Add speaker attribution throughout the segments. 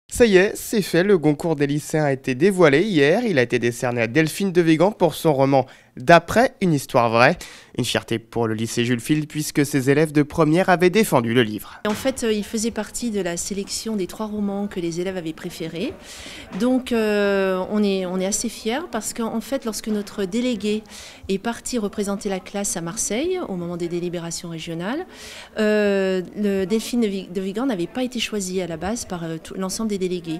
Speaker 1: Ça y est, c'est fait, le Goncourt des lycéens a été dévoilé hier. Il a été décerné à Delphine de Vigan pour son roman D'après une histoire vraie. Une fierté pour le lycée Jules Field puisque ses élèves de première avaient défendu le livre.
Speaker 2: En fait, il faisait partie de la sélection des 3 romans que les élèves avaient préférés. Donc on est assez fiers parce qu'en fait, lorsque notre délégué est parti représenter la classe à Marseille au moment des délibérations régionales, le Delphine de Vigan n'avait pas été choisie à la base par l'ensemble des délégués.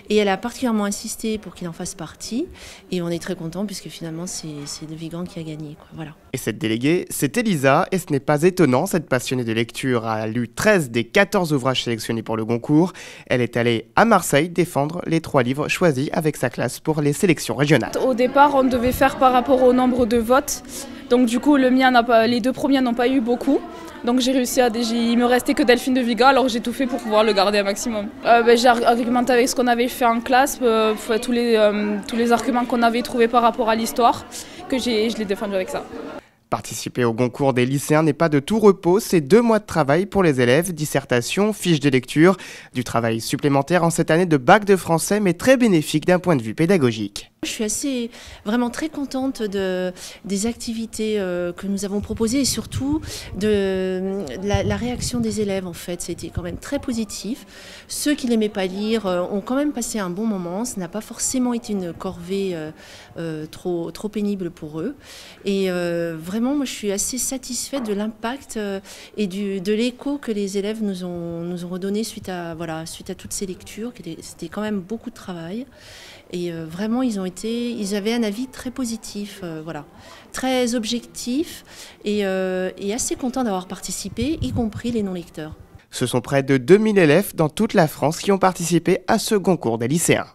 Speaker 2: Et elle a particulièrement insisté pour qu'il en fasse partie. Et on est très contents puisque finalement, c'est de Vigan qui a gagné, quoi. Voilà.
Speaker 1: Et cette déléguée, c'est Elisa, et ce n'est pas étonnant, cette passionnée de lecture a lu 13 des 14 ouvrages sélectionnés pour le Goncourt. Elle est allée à Marseille défendre les 3 livres choisis avec sa classe pour les sélections régionales.
Speaker 3: Au départ, on devait faire par rapport au nombre de votes, donc du coup les 2 premiers n'ont pas eu beaucoup. Donc j'ai réussi il me restait que Delphine de Vigan, alors j'ai tout fait pour pouvoir le garder un maximum. J'ai argumenté avec ce qu'on avait fait en classe, tous les arguments qu'on avait trouvés par rapport à l'histoire, que je l'ai défendu avec ça.
Speaker 1: Participer au Goncourt des lycéens n'est pas de tout repos, c'est 2 mois de travail pour les élèves, dissertation, fiches de lecture, du travail supplémentaire en cette année de bac de français, mais très bénéfique d'un point de vue pédagogique.
Speaker 2: Je suis vraiment très contente des activités que nous avons proposées et surtout de la réaction des élèves. En fait, c'était quand même très positif. Ceux qui n'aimaient pas lire ont quand même passé un bon moment. Ça n'a pas forcément été une corvée trop pénible pour eux. Et vraiment, moi, je suis assez satisfaite de l'impact et de l'écho que les élèves nous ont redonné suite à toutes ces lectures. C'était quand même beaucoup de travail. Et vraiment, ils avaient un avis très positif, très objectif et assez contents d'avoir participé, y compris les non-lecteurs.
Speaker 1: Ce sont près de 2000 élèves dans toute la France qui ont participé à ce Goncourt des lycéens.